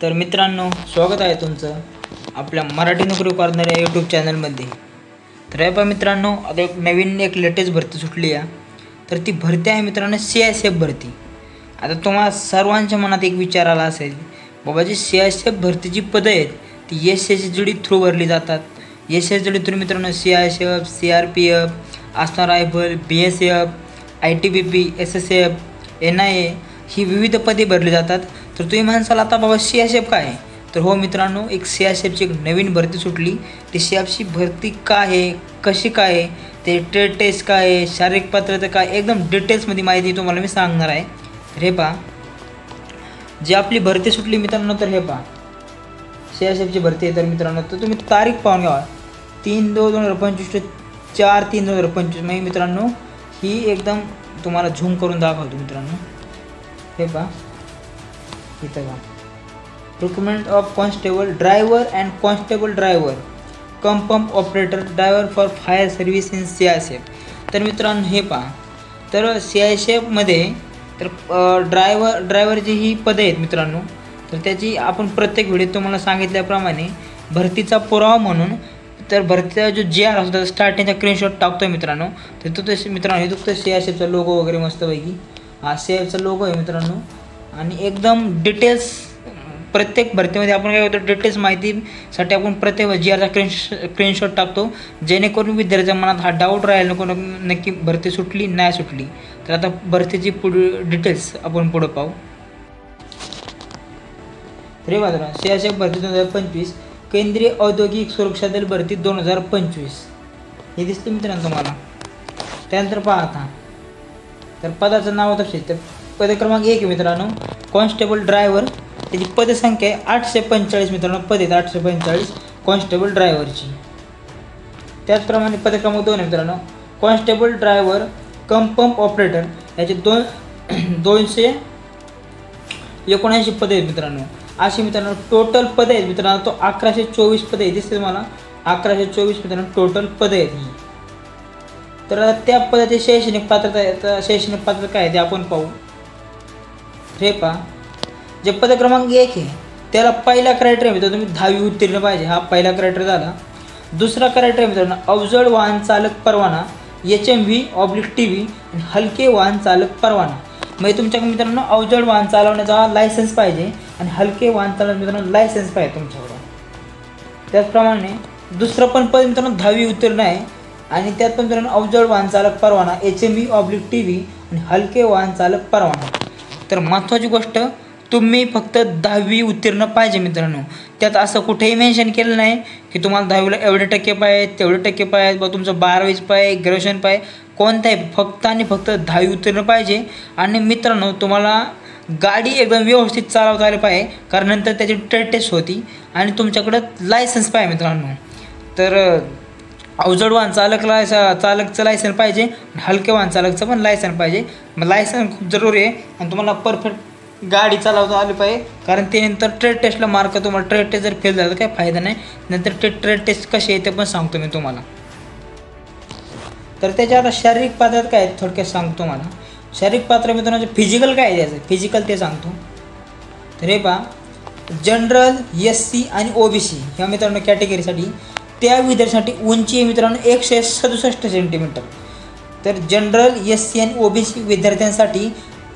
तर मित्रांनो, स्वागत आहे तुमचं आपल्या मराठी नोकरी कॉर्नर या यूट्यूब चॅनलमध्ये। तर हे पहा मित्रांनो, आता एक नवीन लेटेस्ट भरती सुटली आहे। तर ती भरती आहे मित्रांनो CISF भरती। आता तुम्हाला सर्वांच्या मनात एक विचार आला असेल, बाबा जी CISF भरतीची पदं आहेत ती SSGD थ्रू भरली जातात। SSGD थ्रू मित्रांनो CISF, CRPF, Assam rifle, BSF, ITBP, SSF, NIA ही विविध पदे भरली जातात। तर तुम्ही म्हणाल आता बाबा CISF काय आहे? तर हो मित्रांनो, एक CISFची एक नवीन भरती सुटली। ती CISFची भरती काय आहे, कशी काय आहे, ते ट्रेड टेस्ट काय आहे, शारीरिक पात्रता काय, एकदम डिटेल्समध्ये माहिती तुम्हाला मी सांगणार आहे। तर हे पहा, जी आपली भरती सुटली मित्रांनो, तर हे पहा CISFची भरती आहे। तर मित्रांनो, तर तुम्ही तारीख पाहून घ्या, 3/2/2025 ते 4/3/2025 म्हणजे मित्रांनो ही एकदम तुम्हाला झूम करून दाखवतो मित्रांनो। हे पहा इथं पहा, recruitment of constable driver and constable driver come pump operator driver for fire service in CISF। तर मित्रांनो हे पहा, तर CISFमध्ये तर ड्रायव्हरची ही पदे आहेत मित्रांनो। तर त्याची आपण प्रत्येक व्हिडिओ तुम्हाला सांगितल्याप्रमाणे भरतीचा पुरावा म्हणून तर भरतीचा जो GR असतो त्याचा स्टार्टिंगचा स्क्रीनशॉट टाकतो मित्रांनो। तर तो तसे मित्रांनो हे तो CISFचा लोगो वगैरे मस्तपैकी हा CISFचा लोगो आहे मित्रांनो। आणि एकदम डिटेल्स प्रत्येक भरतीमध्ये आपण काय करतो, डिटेल्स माहितीसाठी आपण प्रत्येक GRचा स्क्रीनशॉट टाकतो, जेणेकरून विद्यार्थ्यांच्या मनात हा डाऊट राहील नको नक्की भरती सुटली नाही सुटली। तर आता भरतीची पुढे डिटेल्स आपण पुढे पाहू। तर हे बघा, CISF भरती 2025 केंद्रीय औद्योगिक सुरक्षा दल भरती 2025 हे दिसते मित्रांनो तुम्हाला। त्यानंतर पहा आता, तर पदाचं नाव तसेच तर पद क्रमांक 1 मित्रांनो कॉन्स्टेबल ड्रायव्हर, त्याची पदसंख्या आहे 845 मित्रांनो, पद आहेत 845 कॉन्स्टेबल ड्रायव्हरची। त्याचप्रमाणे पद क्रमांक 2 मित्रांनो कॉन्स्टेबल ड्रायव्हर कम पंप ऑपरेटर, याचे 279 पदे आहेत मित्रांनो। अशी मित्रांनो टोटल पदे आहेत मित्रांनो, तो 1124 पदे आहेत दिसते तुम्हाला, 1124 मित्रांनो टोटल पदे आहेत ही। तर त्या पदाची शैक्षणिक पात्रता काय आहे ते आपण पाहू। हे पहा, जे पद क्रमांक 1 आहे त्याला पहिला क्रायटेरिया मित्रांनो तुम्ही 10वी उत्तीर्ण पाहिजे, हा पहिला क्रायटेरिया झाला। दुसरा क्रायटेरिया मित्रांनो अवजड वाहन चालक परवाना HMV/TV आणि हलके वाहन चालक परवाना। म्हणजे तुमच्याकडे मित्रांनो अवजड वाहन चालवण्याचा लायसन्स पाहिजे आणि हलके वाहन चालवण्याचा मित्रांनो लायसन्स पाहिजे तुमच्याकडे। त्याचप्रमाणे दुसरं पण पद मित्रांनो 10वी उत्तीर्ण आहे आणि त्यात पण मित्रांनो अवजड वाहन चालक परवाना HMV/TV आणि हलके वाहन चालक परवाना। तर महत्त्वाची गोष्ट, तुम्ही फक्त 10वी उत्तीर्ण पाहिजे मित्रांनो। त्यात असं कुठेही मेन्शन केलं नाही की तुम्हाला 10वीला एवढे टक्के पाहिजे तेवढे टक्के पाहिजे बा, तुमचं 12वीच पाहिजे ग्रॅज्युएशन पाहिजे, कोणताही फक्त आणि फक्त 10वी उत्तीर्ण पाहिजे। आणि मित्रांनो तुम्हाला गाडी एकदम व्यवस्थित चालवता आली पाहिजे, कारण नंतर त्याची ट्रेड टेस्ट होती आणि तुमच्याकडं लायसन्स पाहिजे मित्रांनो। तर अवजड वाहन चालकचं लायसन पाहिजे, हलके वाहन चालकचं पण लायसन पाहिजे। मग लायसन खूप जरुरी आहे आणि तुम्हाला परफेक्ट गाडी चालवता आली पाहिजे, कारण ते नंतर ट्रेड टेस्टला मार्क तुम्हाला ट्रेड टेस्ट जर फेल झाला तर काही फायदा नाही, नंतर ते ट्रेड टेस्ट कशी आहे ते पण सांगतो मी तुम्हाला। तर त्याच्या आता शारीरिक पात्रता काय आहे थोडक्यात सांगतो तुम्हाला। शारीरिक पात्र मित्रांनो फिजिकल काय आहे त्याचं, फिजिकल ते सांगतो। तर हे पहा, जनरल SC आणि OBC ह्या मित्रांनो कॅटेगरीसाठी त्या विद्यार्थ्यांसाठी उंची आहे मित्रांनो 167 सेंटीमीटर। तर जनरल SC आणि OBC विद्यार्थ्यांसाठी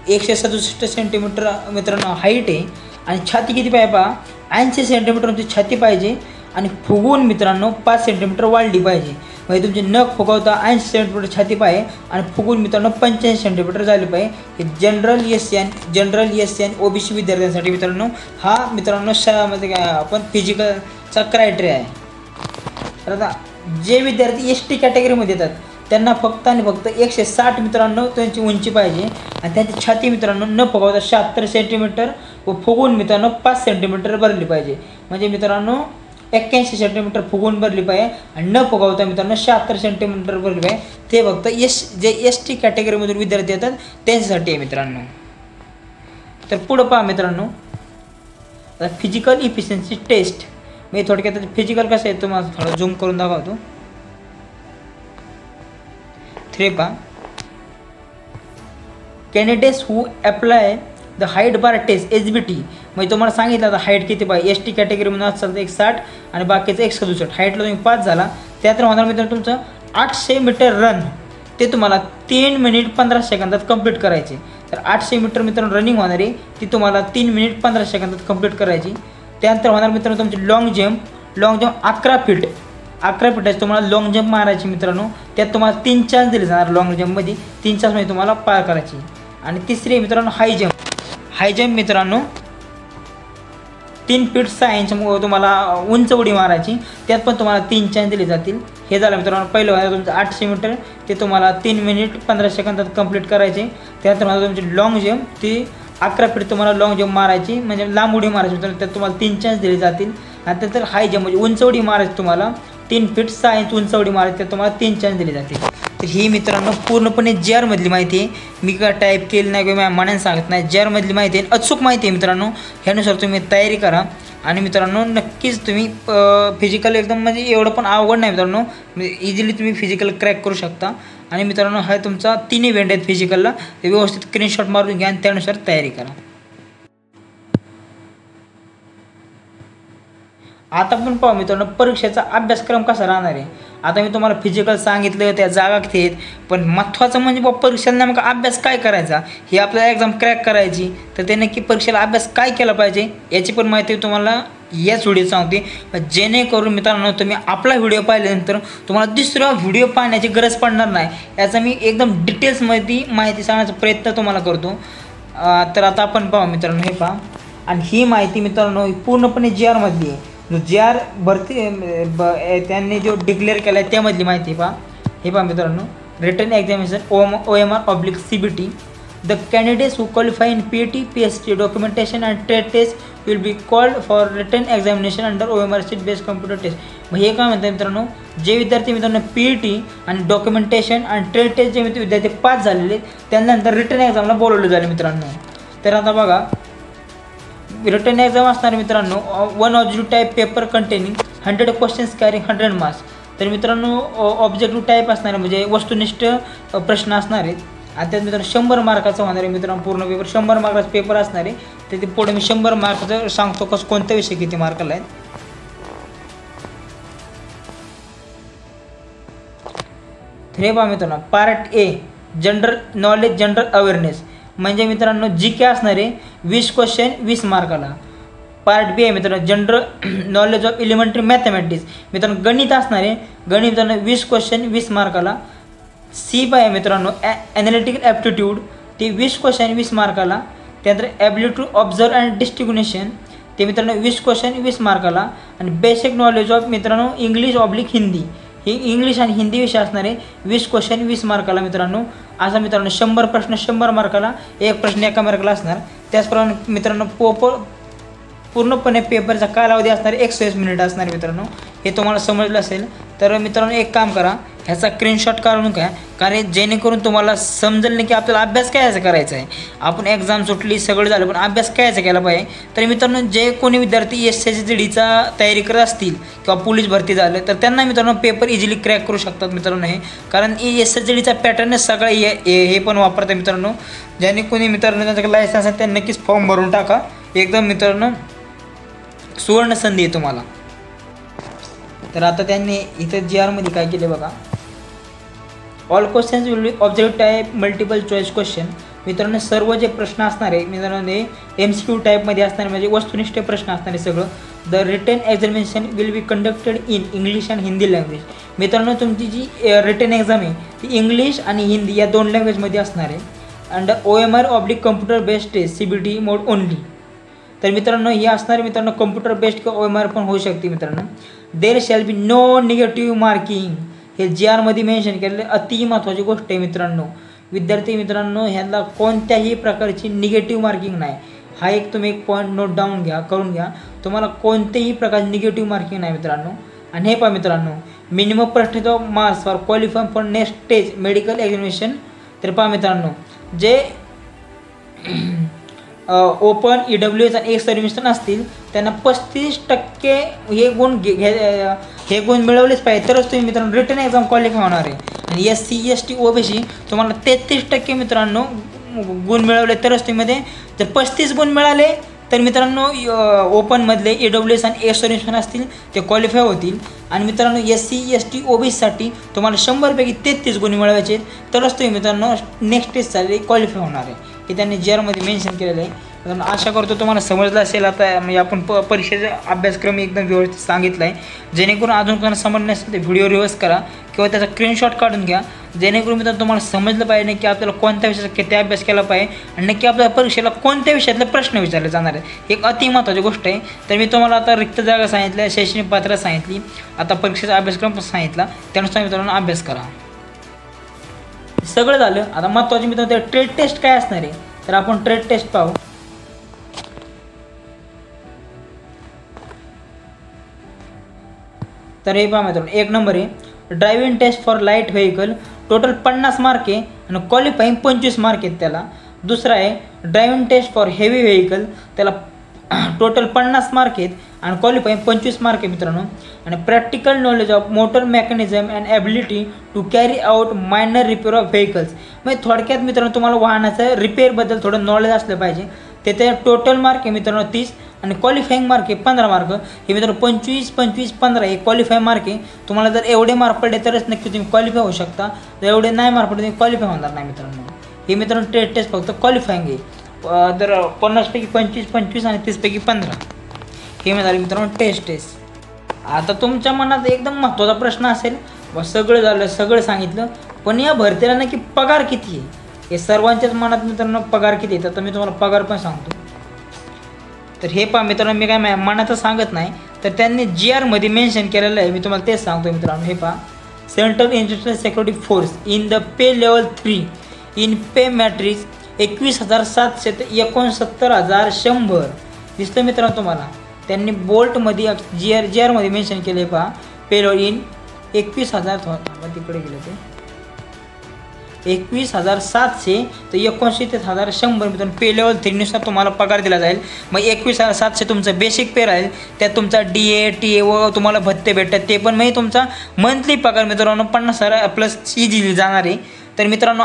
167 सेंटीमीटर मित्रांनो हाईट आहे आणि छाती किती पाहिजे पहा, 80 सेंटीमीटरची छाती पाहिजे आणि फुगवून मित्रांनो 5 सेंटीमीटर वाढली पाहिजे। म्हणजे तुमची नख फुगवता 80 सेंटीमीटर छाती पाहिजे आणि फुगून मित्रांनो 85 सेंटीमीटर झाले पाहिजे। हे जनरल SC आणि OBC विद्यार्थ्यांसाठी मित्रांनो हा मित्रांनो शाळेमध्ये काय आपण फिजिकलचा क्रायटेरिया आहे। तर आता जे विद्यार्थी ST कॅटेगरीमध्ये येतात त्यांना फक्त आणि फक्त 160 मित्रांनो त्यांची उंची पाहिजे आणि त्यांची छाती मित्रांनो न फुगवता 76 सेंटीमीटर व फुगून मित्रांनो 5 सेंटीमीटर भरली पाहिजे। म्हणजे मित्रांनो 81 सेंटीमीटर फुगून भरली पाहिजे आणि न फुगवता मित्रांनो 76 सेंटीमीटर भरली पाहिजे। ते फक्त जे ST कॅटेगरीमधून विद्यार्थी येतात त्यांच्यासाठी आहे मित्रांनो। तर पुढं पहा मित्रांनो, फिजिकल इफिशियन्सी टेस्ट मी थोडक्यात फिजिकल कसं आहे तुम्हाला थोडं झूम करून दाखवतो। 3 पहा, candidates who apply the height bar test HBT, म्हणजे तुम्हाला सांगितलं आता हाईट किती पाहिजे. ST कॅटेगरीमध्ये असाल तर 160 आणि बाकीचं 167. हाईटला तुम्ही 5 झाला, त्यात होणार मित्रांनो तुमचं 800 मीटर रन, ते तुम्हाला 3 मिनिट 15 सेकंदात कंप्लीट करायचे. तर 800 मीटर मित्रांनो रनिंग होणार आहे, ती तुम्हाला 3 मिनिट 15 सेकंदात कंप्लीट करायची. त्यानंतर होणार मित्रांनो तुमची लॉंग जंप 11 फीट, 11 फीटाची तुम्हाला लॉंग जंप मारायची मित्रांनो. त्यात तुम्हाला 3 चान्स दिले जाणार. लॉंग जंपमध्ये 3 चान्समध्ये तुम्हाला पार करायची. आणि तिसरी मित्रांनो हाय जंप मित्रांनो 3 फीट 6 इंच तुम्हाला उंच उडी मारायची. त्यात पण तुम्हाला 3 चान्स दिले जातील. हे झालं मित्रांनो पहिलं होणार तुमचं 800 मीटर, ते तुम्हाला 3 मिनिट 15 सेकंदात कंप्लीट करायचे. त्यानंतर मला तुमची लॉंग जंप, ती 11 फीट तुम्हाला लॉंग जंप मारायची, म्हणजे लांब उडी मारायची मित्रांनो. त्यात तुम्हाला 3 चान्स दिले जातील. आणि त्यानंतर हाय जंप म्हणजे उंच उडी मारायची, तुम्हाला 3 फीट 6 इंच उंच उडी मारायची, त्यात तुम्हाला 3 चान्स दिले जातील. तर ही मित्रांनो पूर्णपणे JR मधली माहिती आहे. मी काय टाईप केली नाही किंवा मनाने सांगत नाही, JR मधली माहिती आहे, अचूक माहिती आहे मित्रांनो. ह्यानुसार तुम्ही तयारी करा. आणि मित्रांनो नक्कीच तुम्ही फिजिकल एकदम म्हणजे एवढं पण अवघड नाही मित्रांनो, इझिली तुम्ही फिजिकल क्रॅक करू शकता. आणि मित्रांनो हा तुमचा 3 इव्हेंट आहेत फिजिकलला, ते व्यवस्थित स्क्रीनशॉट मारून घ्या आणि त्यानुसार तयारी करा. आता पण पाहू मित्रांनो परीक्षेचा अभ्यासक्रम कसा राहणार आहे. आता मी तुम्हाला फिजिकल सांगितलं, त्या जागा किती आहेत, पण महत्त्वाचं म्हणजे परीक्षेला नेमका अभ्यास काय करायचा, ही आपल्याला एक्झाम क्रॅक करायची, तर ते नक्की परीक्षेला अभ्यास काय केला पाहिजे याची पण माहिती तुम्हाला याच व्हिडिओ सांगते. जेणेकरून मित्रांनो तुम्ही आपला व्हिडिओ पाहिल्यानंतर तुम्हाला दुसरा व्हिडिओ पाहण्याची गरज पडणार नाही, याचा मी एकदम डिटेल्समध्ये माहिती सांगण्याचा प्रयत्न तुम्हाला करतो. तर आता आपण पाहू मित्रांनो, हे पहा. आणि ही माहिती मित्रांनो पूर्णपणे JR मधली आहे. जो JR भरती त्यांनी जो डिक्लेअर केला आहे त्यामधली माहिती पहा. हे पहा मित्रांनो, written examination OMR/CBT, the candidates who qualify in PAT, PST documentation and trade test will be called for written examination under OMR sheet based computer test. मग हे काय म्हणतात मित्रांनो, जे विद्यार्थी मित्रांनो PAT आणि डॉक्युमेंटेशन आणि ट्रेड टेस्ट जे विद्यार्थी पास झालेले त्यानंतर रिटन एक्झामला बोलवले झाले मित्रांनो. तर आता बघा, रिटन एक्झाम असणार मित्रांनो 1 objective type paper containing 100 questions carrying 100 marks. तर मित्रांनो ऑब्जेक्टिव्ह टाईप असणार आहे, म्हणजे वस्तुनिष्ठ प्रश्न असणार आहेत. आणि त्यात मित्रांनो 100 मार्काचा होणार आहे मित्रांनो. पूर्ण पेपर 100 मार्काचा पेपर असणार आहे. तर ते पुढे मी 100 मार्काचं सांगतो कसं कोणत्या विषय किती मार्काला आहेत. तर हे पहा मित्रांनो, part A general knowledge general awareness, म्हणजे मित्रांनो GK असणार आहे 20 क्वेश्चन 20 मार्काला. पार्ट B आहे मित्रांनो general knowledge of elementary mathematics, मित्रांनो गणित असणार आहे. गणित मित्रांनो 20 क्वेश्चन 20 मार्काला. C आहे मित्रांनो ॲनालिटिकल ॲप्टिट्यूड, ते 20 क्वेश्चन 20 मार्काला. त्यानंतर ability to observe and distribution, ते मित्रांनो 20 क्वेश्चन 20 मार्काला. आणि बेसिक नॉलेज ऑफ मित्रांनो इंग्लिश/हिंदी, हे इंग्लिश आणि हिंदी विषय असणार आहे 20 क्वेश्चन 20 मार्काला मित्रांनो. असा मित्रांनो 100 प्रश्न 100 मार्काला, एक प्रश्न एका मार्काला असणार. त्याचप्रमाणे मित्रांनो पूर्णपणे पेपरचा कालावधी असणार 120 मिनिट असणार मित्रांनो. हे तुम्हाला समजलं असेल तर मित्रांनो एक काम करा, ह्याचा स्क्रीनशॉट काढून घ्या, कारण जेणेकरून तुम्हाला समजेल नाही की आपल्याला अभ्यास कायचा करायचा आहे. आपण एक्झाम सुटली सगळं झालं, पण अभ्यास कायचा केला पाहिजे. तर मित्रांनो जे कोणी विद्यार्थी SSGDचा तयारी करत असतील किंवा पोलीस भरती झालं तर त्यांना मित्रांनो पेपर इझिली क्रॅक करू शकतात मित्रांनो हे, कारण SSGDचा पॅटर्नच सगळं हे पण वापरतात मित्रांनो. ज्यांनी कोणी मित्रांनो त्यांचं लायसन्स आहे त्यांनी नक्कीच फॉर्म भरून टाका. एकदम मित्रांनो सुवर्ण संधी आहे तुम्हाला. तर आता त्यांनी इथं JR मध्ये काय केले बघा, all questions will be objective type multiple choice question. मित्रांनो सर्व जे प्रश्न असणार आहे मित्रांनो हे MCQ टाईपमध्ये असणार, म्हणजे वस्तुनिष्ठ प्रश्न असणार आहे सगळं. The written examination will be conducted in English and Hindi language. मित्रांनो तुमची जी रिटन एक्झाम आहे ती इंग्लिश आणि हिंदी या 2 लँग्वेजमध्ये असणार आहे. अंडर OMR/कम्प्युटर बेस्ड टेस्ट CBT मोड ओनली. तर मित्रांनो हे असणार मित्रांनो कम्प्युटर बेस्ड किंवा OMR पण होऊ शकते मित्रांनो. There shall be no negative marking, हे JR मध्ये मेन्शन केलेले अति महत्त्वाची गोष्ट आहे मित्रांनो. विद्यार्थी मित्रांनो ह्याला कोणत्याही प्रकारची निगेटिव्ह मार्किंग नाही. हा एक तुम्ही एक पॉईंट नोट डाऊन करून घ्या. तुम्हाला कोणत्याही प्रकारची निगेटिव्ह मार्किंग नाही मित्रांनो. आणि हे पहा मित्रांनो, minimum percentage of marks for qualify for next stage medical examination. तर पहा मित्रांनो, जे ओपन EWS आणि एक सर्व्हिसन असतील त्यांना 35% हे गुण मिळवलेच पाहिजे, तरच तुम्ही मित्रांनो रिटन एक्झाम क्वालिफाय होणार आहे. आणि SC ST OBC तुम्हाला 33% मित्रांनो गुण मिळवले तरच तुम्ही जर 35 गुण मिळाले तर मित्रांनो ओपनमधले AWS आणि एस असतील ते क्वालिफाय होतील. आणि मित्रांनो SC ST OBCसाठी तुम्हाला 100पैकी 33 गुण मिळवायचे तरच तुम्ही मित्रांनो नेक्स्ट स्टेजसाठी क्वालिफाय होणार आहे. हे त्यांनी GR मध्ये मेन्शन केलेलं आहे. आशा करतो तुम्हाला समजलं असेल. आता म्हणजे आपण परीक्षेचा अभ्यासक्रम एकदम व्यवस्थित सांगितला आहे. जेणेकरून अजून कोणाला समजलं नसेल तर व्हिडिओ रिव्हर्स करा किंवा त्याचा स्क्रीनशॉट काढून घ्या. जेणेकरून मित्रांनो तुम्हाला समजलं पाहिजे की आपल्याला कोणत्या विषयाचा किती अभ्यास केला पाहिजे आणि नक्की आपल्या परीक्षेला कोणत्या विषयातले प्रश्न विचारले जाणार आहे. एक अति महत्त्वाची गोष्ट आहे. तर मी तुम्हाला आता रिक्त जागा सांगितल्या, शैक्षणिक पात्रता सांगितली, आता परीक्षेचा अभ्यासक्रम पण सांगितला. त्यानुसार मित्रांनो अभ्यास करा. सगळं झालं. आता महत्त्वाचे मित्रांनो ट्रेड टेस्ट काय असणार आहे तर आपण ट्रेड टेस्ट पाहू. तर हे पहा मित्रांनो, 1 नंबर आहे driving test for light vehicle, total 50 mark आहे आणि क्वालिफाईंग 25 मार्क आहेत त्याला. दुसरा आहे driving test for heavy vehicle, त्याला टोटल 50 मार्क आहेत आणि क्वालिफाईंग 25 मार्क आहे मित्रांनो. आणि practical knowledge of motor mechanism and ability to carry out minor repair of vehicles. म्हणजे थोडक्यात मित्रांनो तुम्हाला वाहनाचं रिपेअरबद्दल थोडं नॉलेज असलं पाहिजे. ते टोटल मार्क आहे मित्रांनो 30 आणि क्वालिफाईंग मार्क आहे 15 मार्क. हे मित्रांनो 25, 25, 15 हे क्वालिफाय मार्क आहे. तुम्हाला जर एवढे मार्क पडले तरच नक्की तुम्ही क्वालिफाय होऊ शकता. जर एवढे नाही मार्क पडले तुम्ही क्वालिफाय होणार नाही मित्रांनो. हे मित्रांनो ट्रेड टेस्ट फक्त क्वालिफाईंग आहे. तर 50पैकी 25, 25 आणि 30पैकी 15 हे मिळाले मित्रांनो टेस्ट. आता तुमच्या मनात एकदम महत्त्वाचा प्रश्न असेल, सगळं झालं, सगळं सांगितलं, पण या भरतीला नक्की पगार किती आहे हे सर्वांच्याच मनात मित्रांनो पगार किती आहे. तर मी तुम्हाला पगार पण सांगतो. तर हे पहा मित्रांनो, मी काय मनाचं सांगत नाही, तर त्यांनी GR मध्ये मेन्शन केलेलं आहे. मी तुम्हाला तेच सांगतो मित्रांनो. हे पहा, central industrial security force in the pay level 3 in pay matrix 21,700 ते 69,100 दिसतं मित्रांनो तुम्हाला. त्यांनी बोल्टमध्ये GR मध्ये मेन्शन केले. पहा पे लेवल इन 21,000 तिकडे गेले ते 21,700 ते 69,100 मित्रांनो पे लेवल 3 नुसार तुम्हाला पगार दिला जाईल. मग 21,700 तुमचं बेसिक पे राहील, त्यात तुमचा DA TA व तुम्हाला भत्ते भेटतात ते पण. म्हणजे तुमचा मंथली पगार मित्रांनो 50,000 प्लस दिली जाणार आहे. तर मित्रांनो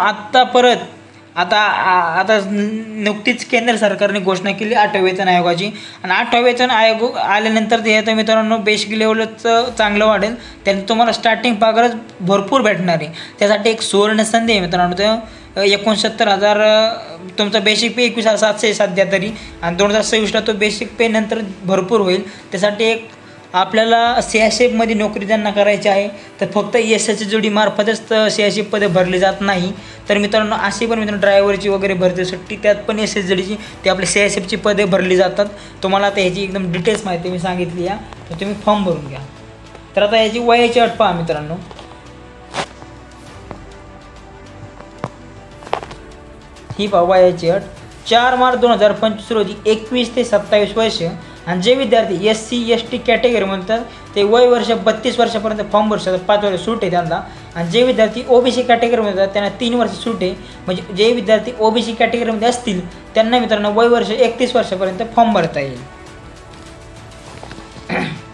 आता नुकतीच केंद्र सरकारने घोषणा केली 8व्या वेतन आयोगाची. आणि 8व्या वेतन आयोग आल्यानंतर ते तर मित्रांनो बेसिक लेवलच चांगलं वाढेल. त्याने तुम्हाला स्टार्टिंग पगारच भरपूर भेटणार आहे. त्यासाठी एक सुवर्ण संधी आहे मित्रांनो. ते 69,000 तुमचा बेसिक पे 21,700 सध्या तरी, आणि 2026ला तो बेसिक पे नंतर भरपूर होईल. त्यासाठी एक आपल्याला CISF मध्ये नोकरी ज्यांना करायची आहे तर फक्त SSG मार्फतच CISF पदे भरली जात नाही. तर मित्रांनो अशी पण मित्रांनो ड्रायव्हरची वगैरे भरतीसाठी त्यात पण SSGची ते आपल्या CISFची पदे भरली जातात. तुम्हाला आता ह्याची एकदम डिटेल्स माहिती मी सांगितली आहे, तर तुम्ही फॉर्म भरून घ्या. तर आता याची वयाची अट पहा मित्रांनो. ही पहा वयाची अट 4 मार्च 2025 रोजी 21 ते 27 वर्ष. आणि जे विद्यार्थी SC ST कॅटेगरी म्हणतात ते वय वर्ष 32 वर्षापर्यंत फॉर्म भरू शकतात, 5 वर्ष सूट आहे त्यांना. आणि जे विद्यार्थी OBC कॅटेगरी म्हणतात त्यांना 3 वर्ष सूट आहे. म्हणजे जे विद्यार्थी OBC कॅटेगरीमध्ये असतील त्यांना मित्रांनो वय वर्ष 31 वर्षापर्यंत फॉर्म भरता येईल.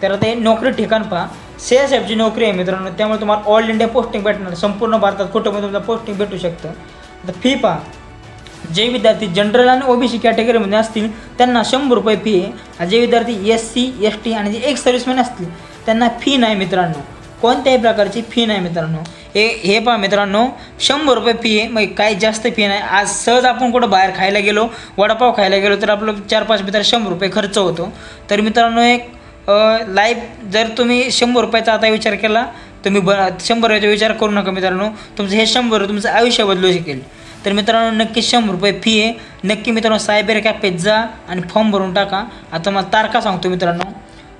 तर आता नोकरी ठिकाण पहा. CISFची नोकरी आहे मित्रांनो, त्यामुळे तुम्हाला ऑल इंडिया पोस्टिंग भेटणार. संपूर्ण भारतात कुठं पण तुम्हाला पोस्टिंग भेटू शकतं. आता फी पहा. जे विद्यार्थी जनरल आणि OBC कॅटेगरीमध्ये असतील त्यांना 100 रुपये फी आहे. आणि जे विद्यार्थी SC ST आणि जे एक सर्व्हिसमॅन असतील त्यांना फी नाही मित्रांनो, कोणत्याही प्रकारची फी नाही मित्रांनो. हे पहा मित्रांनो 100 रुपये फी आहे. मग काही जास्त फी नाही. आज सहज आपण कुठं बाहेर खायला गेलो, वडापाव खायला गेलो तर आपलं 4-5 मित्र 100 रुपये खर्च होतो. तर मित्रांनो एक लाईफ जर तुम्ही 100 रुपयाचा आता विचार केला, तुम्ही 100 रुपयाचा विचार करू नका मित्रांनो. तुमचं हे 100 तुमचं आयुष्य बदलू शकेल. तर मित्रांनो नक्की 100 रुपये फी आहे. नक्की मित्रांनो सायबर कॅफेत जा आणि फॉर्म भरून टाका. आता मला तारखा सांगतो मित्रांनो.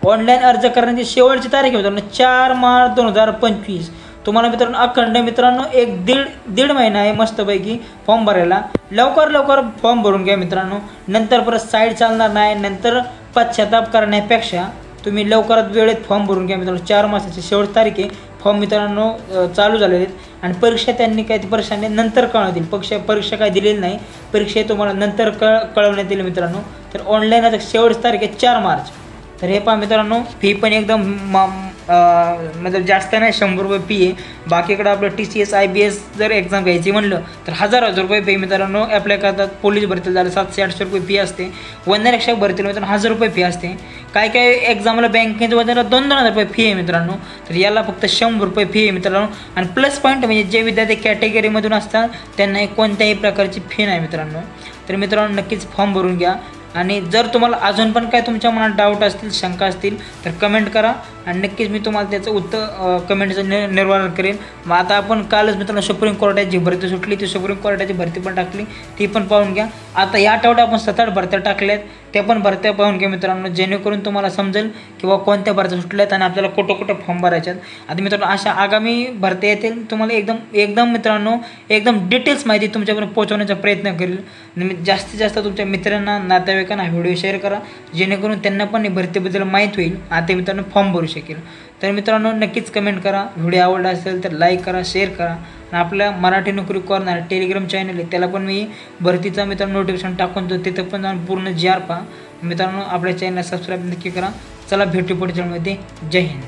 ऑनलाईन अर्ज करण्याची शेवटची तारीख आहे मित्रांनो 4 मार्च 2025. तुम्हाला मित्रांनो अखंड मित्रांनो दीड महिना आहे मस्तपैकी फॉर्म भरायला. लवकर फॉर्म भरून घ्या मित्रांनो. नंतर परत साईड चालणार नाही. नंतर पश्चाताप करण्यापेक्षा तुम्ही लवकरात वेळेत फॉर्म भरून घ्या मित्रांनो. 4 मार्चची शेवटची तारीख आहे. फॉर्म मित्रांनो चालू झालेले आहेत. आणि परीक्षा त्यांनी काय परीक्षाने नंतर कळवतील. परीक्षा काय दिलेली नाही. परीक्षा तुम्हाला नंतर कळवण्यात येईल मित्रांनो. तर ऑनलाईन आता शेवटची तारीख आहे 4 मार्च. तर हे पहा मित्रांनो फी पण एकदम मतलब जास्त नाही, 100 रुपये फी आहे. बाकीकडं आपलं TCS IBS जर एक्झाम घ्यायची म्हणलं तर हजार रुपये फी मित्रांनो अप्लाय करतात. पोलीस भरतीला झालं 700-800 रुपये फी असते. वनरक्षक भरतीला मित्रांनो 1000 रुपये फी असते. काय काय एक्झामला बँकेच्या वगैरे 2,000 रुपये फी आहे मित्रांनो. तर याला फक्त 100 रुपये फी आहे मित्रांनो. आणि प्लस पॉईंट म्हणजे जे विद्यार्थी कॅटेगरीमधून असतात त्यांना कोणत्याही प्रकारची फी नाही मित्रांनो. तर मित्रांनो नक्कीच फॉर्म भरून घ्या. आणि जर तुम्हाला अजून पण काय तुमच्या मनात डाऊट असतील, शंका असतील तर कमेंट करा आणि नक्कीच मी तुम्हाला त्याचं उत्तर कमेंटचं निर्वारण करेन. मग आता आपण कालच मित्रांनो सुप्रीम कोर्टाची भरती सुटली, ती सुप्रीम कोर्टाची भरती पण टाकली, ती पण पाहून घ्या. आता या आठवड्यात आपण 7-8 भरत्या टाकल्यात, त्या पण भरत्या पाहून घ्या मित्रांनो, जेणेकरून तुम्हाला समजेल किंवा कोणत्या भरत्या सुटल्यात आणि आपल्याला कुठं फॉर्म भरायच्यात. आता मित्रांनो अशा आगामी भरत्या येतील तुम्हाला एकदम मित्रांनो एकदम डिटेल्स माहिती तुमच्यापर्यंत पोहोचवण्याचा प्रयत्न करेल. जास्तीत जास्त तुमच्या मित्रांना, नातेवाईकांना व्हिडिओ शेअर करा, जेणेकरून त्यांना पण भरतीबद्दल माहीत होईल आणि ते मित्रांनो फॉर्म भरू शकेल. तर मित्रांनो नक्कीच कमेंट करा. व्हिडिओ आवडला असेल तर लाईक करा, शेअर करा. आणि आपल्या मराठी नोकरी कॉर्नर टेलिग्राम चॅनल आहे, त्याला पण मी भरतीचा मित्रांनो नोटिफिकेशन टाकून देतो, तिथं पण जाऊन पूर्ण GR पहा मित्रांनो. आपल्या चॅनलला सबस्क्राईब नक्की करा. चला भेटू पुढच्या चॅनलमध्ये. जय हिंद.